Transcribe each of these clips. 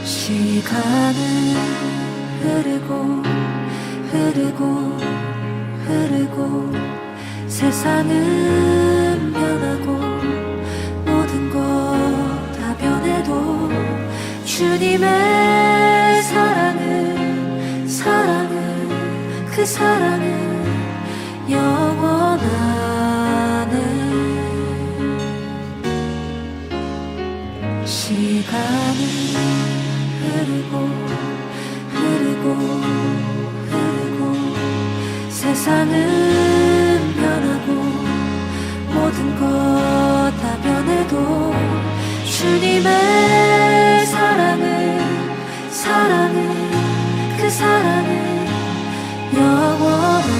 시간은 흐르고 흐르고 흐르고 세상은 변하고 모든 것 다 변해도 주님의 사랑은 그 사랑은 영원하네. 시간은 흐르고 흐르고 흐르고 세상은 변하고 모든 것 다 변해도 주님의 사랑은 그 사랑은 영원하네.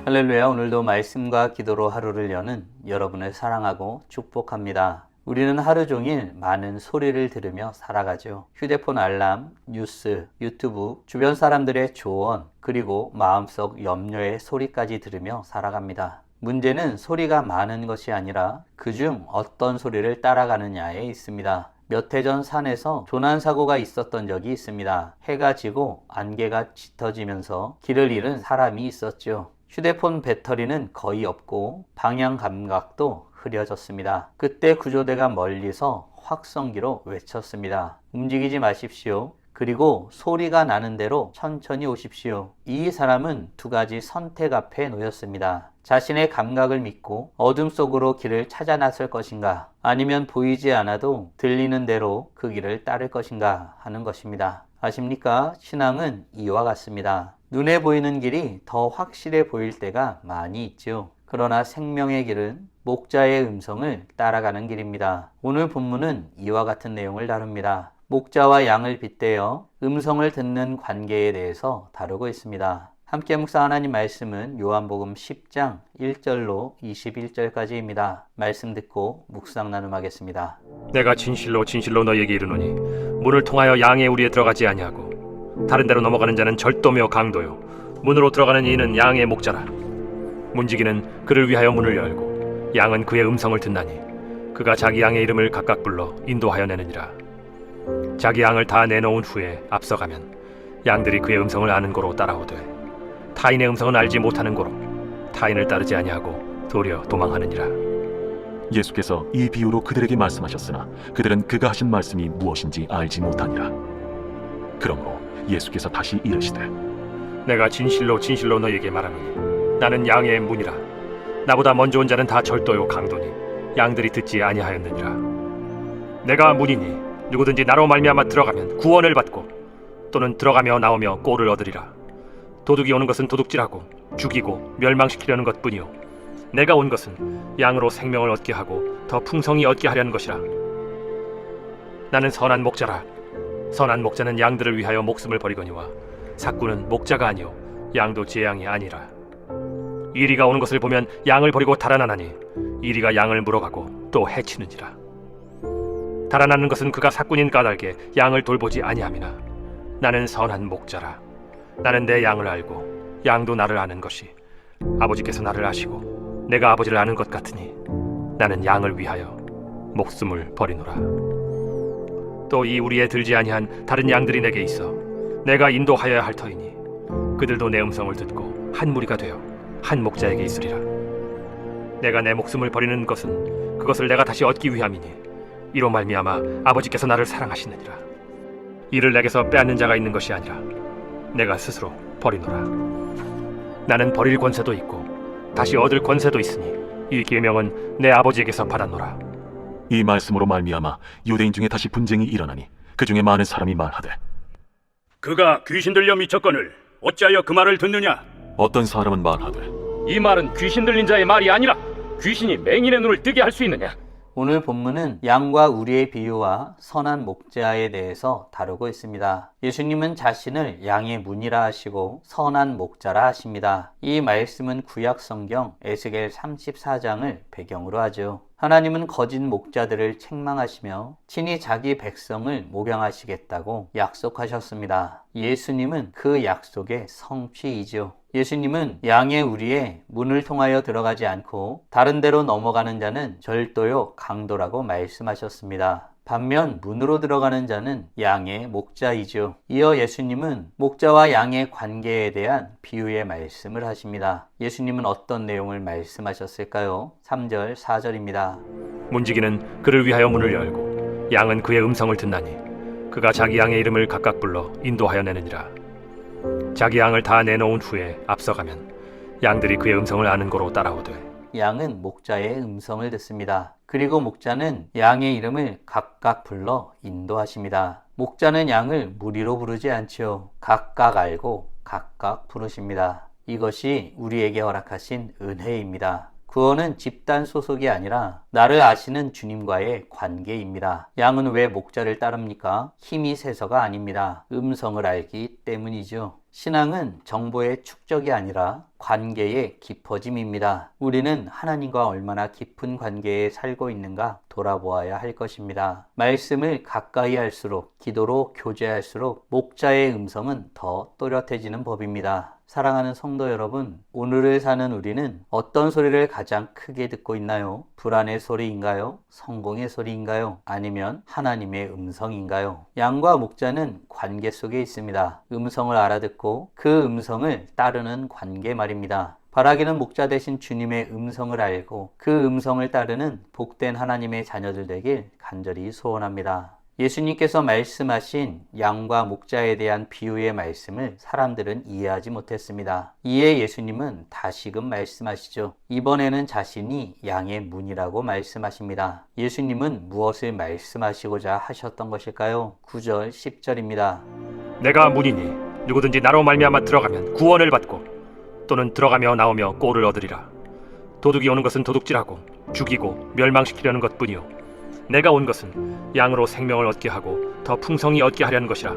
할렐루야. 오늘도 말씀과 기도로 하루를 여는 여러분을 사랑하고 축복합니다. 우리는 하루 종일 많은 소리를 들으며 살아가죠. 휴대폰 알람, 뉴스, 유튜브, 주변 사람들의 조언, 그리고 마음속 염려의 소리까지 들으며 살아갑니다. 문제는 소리가 많은 것이 아니라 그중 어떤 소리를 따라가느냐에 있습니다. 몇 해 전 산에서 조난사고가 있었던 적이 있습니다. 해가 지고 안개가 짙어지면서 길을 잃은 사람이 있었죠. 휴대폰 배터리는 거의 없고 방향 감각도 흐려졌습니다. 그때 구조대가 멀리서 확성기로 외쳤습니다. 움직이지 마십시오. 그리고 소리가 나는 대로 천천히 오십시오. 이 사람은 두 가지 선택 앞에 놓였습니다. 자신의 감각을 믿고 어둠 속으로 길을 찾아 나설 것인가, 아니면 보이지 않아도 들리는 대로 그 길을 따를 것인가 하는 것입니다. 아십니까? 신앙은 이와 같습니다. 눈에 보이는 길이 더 확실해 보일 때가 많이 있죠. 그러나 생명의 길은 목자의 음성을 따라가는 길입니다. 오늘 본문은 이와 같은 내용을 다룹니다. 목자와 양을 빗대어 음성을 듣는 관계에 대해서 다루고 있습니다. 함께 묵상하는 말씀은 요한복음 10장 1절로 21절까지입니다. 말씀 듣고 묵상 나눔하겠습니다. 내가 진실로 진실로 너희에게 이르노니 문을 통하여 양의 우리에 들어가지 아니하고 다른 데로 넘어가는 자는 절도며 강도요 문으로 들어가는 이는 양의 목자라. 문지기는 그를 위하여 문을 열고 양은 그의 음성을 듣나니 그가 자기 양의 이름을 각각 불러 인도하여 내느니라. 자기 양을 다 내놓은 후에 앞서가면 양들이 그의 음성을 아는 고로 따라오되 타인의 음성은 알지 못하는 고로 타인을 따르지 아니하고 도리어 도망하느니라. 예수께서 이 비유로 그들에게 말씀하셨으나 그들은 그가 하신 말씀이 무엇인지 알지 못하니라. 그러므로 예수께서 다시 이르시되 내가 진실로 진실로 너희에게 말하노니 나는 양의 문이라. 나보다 먼저 온 자는 다 절도요 강도니 양들이 듣지 아니하였느니라. 내가 문이니 누구든지 나로 말미암아 들어가면 구원을 받고 또는 들어가며 나오며 꼴을 얻으리라. 도둑이 오는 것은 도둑질하고 죽이고 멸망시키려는 것뿐이요 내가 온 것은 양으로 생명을 얻게 하고 더 풍성히 얻게 하려는 것이라. 나는 선한 목자라. 선한 목자는 양들을 위하여 목숨을 버리거니와 삭구는 목자가 아니요 양도 제 양이 아니라. 이리가 오는 것을 보면 양을 버리고 달아나나니 이리가 양을 물어가고 또 해치는지라. 달아나는 것은 그가 삭군인 까닭에 양을 돌보지 아니함이나 나는 선한 목자라. 나는 내 양을 알고 양도 나를 아는 것이 아버지께서 나를 아시고 내가 아버지를 아는 것 같으니 나는 양을 위하여 목숨을 버리노라. 또 이 우리에 들지 아니한 다른 양들이 내게 있어 내가 인도하여야 할 터이니 그들도 내 음성을 듣고 한 무리가 되어 한 목자에게 있으리라. 내가 내 목숨을 버리는 것은 그것을 내가 다시 얻기 위함이니 이로 말미암아 아버지께서 나를 사랑하시느니라. 이를 내게서 빼앗는 자가 있는 것이 아니라 내가 스스로 버리노라. 나는 버릴 권세도 있고 다시 얻을 권세도 있으니 이 계명은 내 아버지에게서 받았노라. 이 말씀으로 말미암아 유대인 중에 다시 분쟁이 일어나니 그 중에 많은 사람이 말하되 그가 귀신 들려 미쳤거늘 어찌하여 그 말을 듣느냐? 어떤 사람은 말하되 이 말은 귀신 들린 자의 말이 아니라 귀신이 맹인의 눈을 뜨게 할 수 있느냐? 오늘 본문은 양과 우리의 비유와 선한 목자에 대해서 다루고 있습니다. 예수님은 자신을 양의 문이라 하시고 선한 목자라 하십니다. 이 말씀은 구약 성경 에스겔 34장을 배경으로 하죠. 하나님은 거짓 목자들을 책망하시며 친히 자기 백성을 목양하시겠다고 약속하셨습니다. 예수님은 그 약속의 성취이죠. 예수님은 양의 우리에 문을 통하여 들어가지 않고 다른 데로 넘어가는 자는 절도요 강도라고 말씀하셨습니다. 반면 문으로 들어가는 자는 양의 목자이죠. 이어 예수님은 목자와 양의 관계에 대한 비유의 말씀을 하십니다. 예수님은 어떤 내용을 말씀하셨을까요? 3절, 4절입니다. 문지기는 그를 위하여 문을 열고 양은 그의 음성을 듣나니 그가 자기 양의 이름을 각각 불러 인도하여 내느니라. 자기 양을 다 내놓은 후에 앞서가면 양들이 그의 음성을 아는 고로 따라오되 양은 목자의 음성을 듣습니다. 그리고 목자는 양의 이름을 각각 불러 인도하십니다. 목자는 양을 무리로 부르지 않지요. 각각 알고 각각 부르십니다. 이것이 우리에게 허락하신 은혜입니다. 구원은 집단 소속이 아니라 나를 아시는 주님과의 관계입니다. 양은 왜 목자를 따릅니까? 힘이 세서가 아닙니다. 음성을 알기 때문이죠. 신앙은 정보의 축적이 아니라 관계의 깊어짐입니다. 우리는 하나님과 얼마나 깊은 관계에 살고 있는가 돌아보아야 할 것입니다. 말씀을 가까이 할수록, 기도로 교제할수록 목자의 음성은 더 또렷해지는 법입니다. 사랑하는 성도 여러분, 오늘을 사는 우리는 어떤 소리를 가장 크게 듣고 있나요? 불안의 소리인가요? 성공의 소리인가요? 아니면 하나님의 음성인가요? 양과 목자는 관계 속에 있습니다. 음성을 알아듣고 그 음성을 따르는 관계 말입니다. 바라기는 목자 되신 주님의 음성을 알고 그 음성을 따르는 복된 하나님의 자녀들 되길 간절히 소원합니다. 예수님께서 말씀하신 양과 목자에 대한 비유의 말씀을 사람들은 이해하지 못했습니다. 이에 예수님은 다시금 말씀하시죠. 이번에는 자신이 양의 문이라고 말씀하십니다. 예수님은 무엇을 말씀하시고자 하셨던 것일까요? 9절, 10절입니다. 내가 문이니 누구든지 나로 말미암아 들어가면 구원을 받고 또는 들어가며 나오며 꼴을 얻으리라. 도둑이 오는 것은 도둑질하고 죽이고 멸망시키려는 것뿐이요 내가 온 것은 양으로 생명을 얻게 하고 더 풍성히 얻게 하려는 것이라.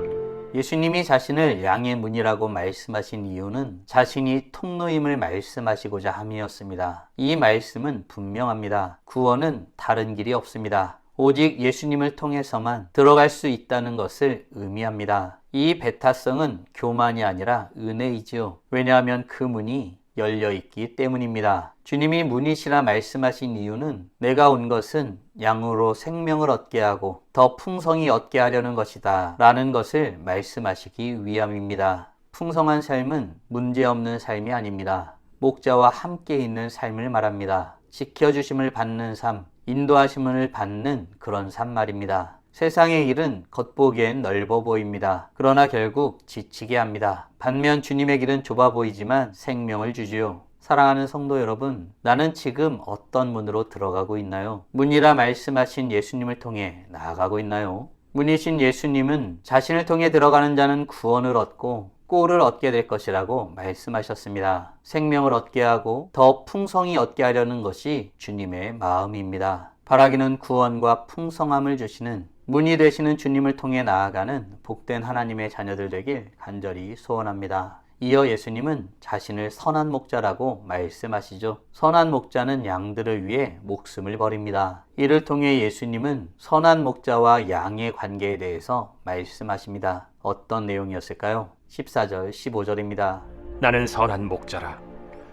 예수님이 자신을 양의 문이라고 말씀하신 이유는 자신이 통로임을 말씀하시고자 함이었습니다. 이 말씀은 분명합니다. 구원은 다른 길이 없습니다. 오직 예수님을 통해서만 들어갈 수 있다는 것을 의미합니다. 이 배타성은 교만이 아니라 은혜이지요. 왜냐하면 그 문이 열려있기 때문입니다. 주님이 문이시라 말씀하신 이유는 내가 온 것은 양으로 생명을 얻게 하고 더 풍성히 얻게 하려는 것이다 라는 것을 말씀하시기 위함입니다. 풍성한 삶은 문제없는 삶이 아닙니다. 목자와 함께 있는 삶을 말합니다. 지켜주심을 받는 삶, 인도하심을 받는 그런 삶 말입니다. 세상의 길은 겉보기엔 넓어 보입니다. 그러나 결국 지치게 합니다. 반면 주님의 길은 좁아 보이지만 생명을 주지요. 사랑하는 성도 여러분, 나는 지금 어떤 문으로 들어가고 있나요? 문이라 말씀하신 예수님을 통해 나아가고 있나요? 문이신 예수님은 자신을 통해 들어가는 자는 구원을 얻고 꼴을 얻게 될 것이라고 말씀하셨습니다. 생명을 얻게 하고 더 풍성히 얻게 하려는 것이 주님의 마음입니다. 바라기는 구원과 풍성함을 주시는 문이 되시는 주님을 통해 나아가는 복된 하나님의 자녀들 되길 간절히 소원합니다. 이어 예수님은 자신을 선한 목자라고 말씀하시죠. 선한 목자는 양들을 위해 목숨을 버립니다. 이를 통해 예수님은 선한 목자와 양의 관계에 대해서 말씀하십니다. 어떤 내용이었을까요? 14절, 15절입니다. 나는 선한 목자라.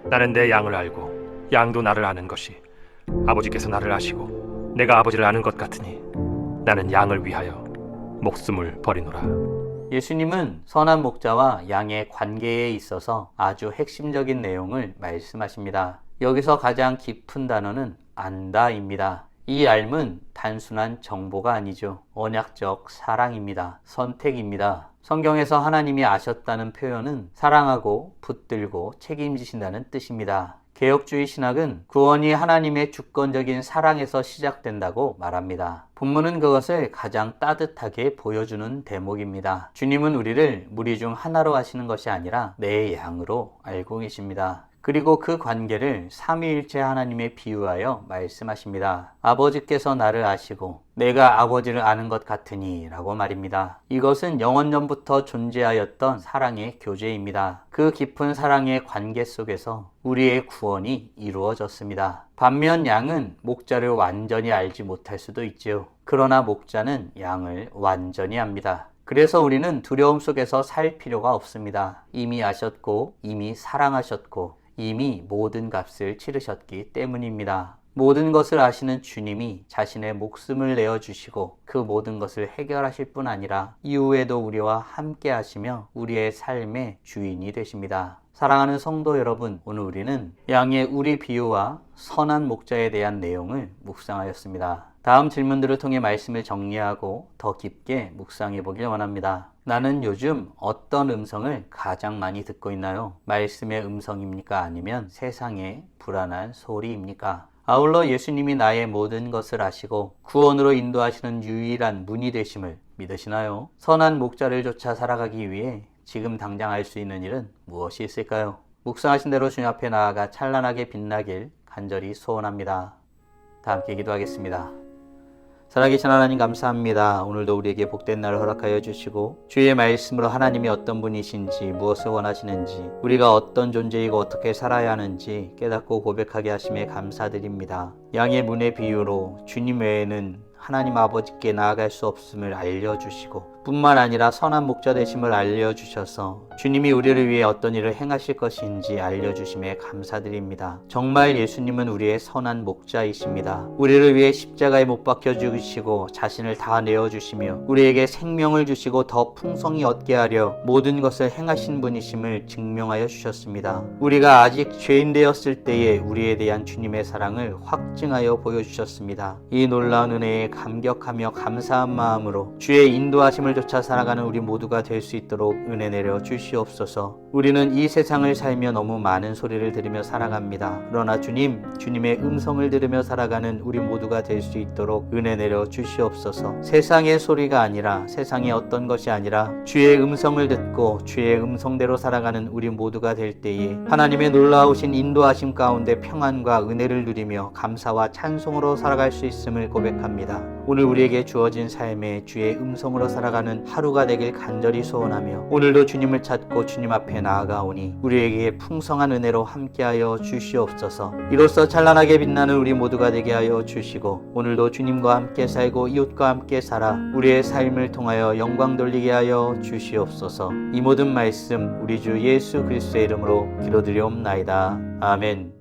나는 내 양을 알고 양도 나를 아는 것이 아버지께서 나를 아시고 내가 아버지를 아는 것 같으니 나는 양을 위하여 목숨을 버리노라. 예수님은 선한 목자와 양의 관계에 있어서 아주 핵심적인 내용을 말씀하십니다. 여기서 가장 깊은 단어는 안다입니다. 이 알은 단순한 정보가 아니죠. 언약적 사랑입니다. 선택입니다. 성경에서 하나님이 아셨다는 표현은 사랑하고 붙들고 책임지신다는 뜻입니다. 개혁주의 신학은 구원이 하나님의 주권적인 사랑에서 시작된다고 말합니다. 본문은 그것을 가장 따뜻하게 보여주는 대목입니다. 주님은 우리를 무리 중 하나로 하시는 것이 아니라 내 양으로 알고 계십니다. 그리고 그 관계를 삼위일체 하나님에 비유하여 말씀하십니다. 아버지께서 나를 아시고 내가 아버지를 아는 것 같으니 라고 말입니다. 이것은 영원전부터 존재하였던 사랑의 교제입니다. 그 깊은 사랑의 관계 속에서 우리의 구원이 이루어졌습니다. 반면 양은 목자를 완전히 알지 못할 수도 있지요. 그러나 목자는 양을 완전히 압니다. 그래서 우리는 두려움 속에서 살 필요가 없습니다. 이미 아셨고 이미 사랑하셨고 이미 모든 값을 치르셨기 때문입니다. 모든 것을 아시는 주님이 자신의 목숨을 내어주시고 그 모든 것을 해결하실 뿐 아니라 이후에도 우리와 함께 하시며 우리의 삶의 주인이 되십니다. 사랑하는 성도 여러분, 오늘 우리는 양의 우리 비유와 선한 목자에 대한 내용을 묵상하였습니다. 다음 질문들을 통해 말씀을 정리하고 더 깊게 묵상해 보길 원합니다. 나는 요즘 어떤 음성을 가장 많이 듣고 있나요? 말씀의 음성입니까? 아니면 세상의 불안한 소리입니까? 아울러 예수님이 나의 모든 것을 아시고 구원으로 인도하시는 유일한 문이 되심을 믿으시나요? 선한 목자를 쫓아 살아가기 위해 지금 당장 할 수 있는 일은 무엇이 있을까요? 묵상하신 대로 주님 앞에 나아가 찬란하게 빛나길 간절히 소원합니다. 다 함께 기도하겠습니다. 살아계신 하나님 감사합니다. 오늘도 우리에게 복된 날을 허락하여 주시고 주의 말씀으로 하나님이 어떤 분이신지 무엇을 원하시는지 우리가 어떤 존재이고 어떻게 살아야 하는지 깨닫고 고백하게 하심에 감사드립니다. 양의 문의 비유로 주님 외에는 하나님 아버지께 나아갈 수 없음을 알려주시고 뿐만 아니라 선한 목자 되심을 알려주셔서 주님이 우리를 위해 어떤 일을 행하실 것인지 알려주심에 감사드립니다. 정말 예수님은 우리의 선한 목자이십니다. 우리를 위해 십자가에 못 박혀 죽으시고 자신을 다 내어주시며 우리에게 생명을 주시고 더 풍성히 얻게 하려 모든 것을 행하신 분이심을 증명하여 주셨습니다. 우리가 아직 죄인 되었을 때에 우리에 대한 주님의 사랑을 확증하여 보여주셨습니다. 이 놀라운 은혜에 감격하며 감사한 마음으로 주의 인도하심을 쫓아 살아가는 우리 모두가 될 수 있도록 은혜 내려 주시옵소서. 우리는 이 세상을 살며 너무 많은 소리를 들으며 살아갑니다. 그러나 주님의 음성을 들으며 살아가는 우리 모두가 될 수 있도록 은혜 내려 주시옵소서. 세상의 소리가 아니라 세상의 어떤 것이 아니라 주의 음성을 듣고 주의 음성대로 살아가는 우리 모두가 될 때에 하나님의 놀라우신 인도하심 가운데 평안과 은혜를 누리며 감사와 찬송으로 살아갈 수 있음을 고백합니다. 오늘 우리에게 주어진 삶에 주의 음성으로 살아가는 하루가 되길 간절히 소원하며 오늘도 주님을 찾고 주님 앞에 나아가오니 우리에게 풍성한 은혜로 함께하여 주시옵소서. 이로써 찬란하게 빛나는 우리 모두가 되게 하여 주시고 오늘도 주님과 함께 살고 이웃과 함께 살아 우리의 삶을 통하여 영광 돌리게 하여 주시옵소서. 이 모든 말씀 우리 주 예수 그리스도의 이름으로 기도드리옵나이다. 아멘.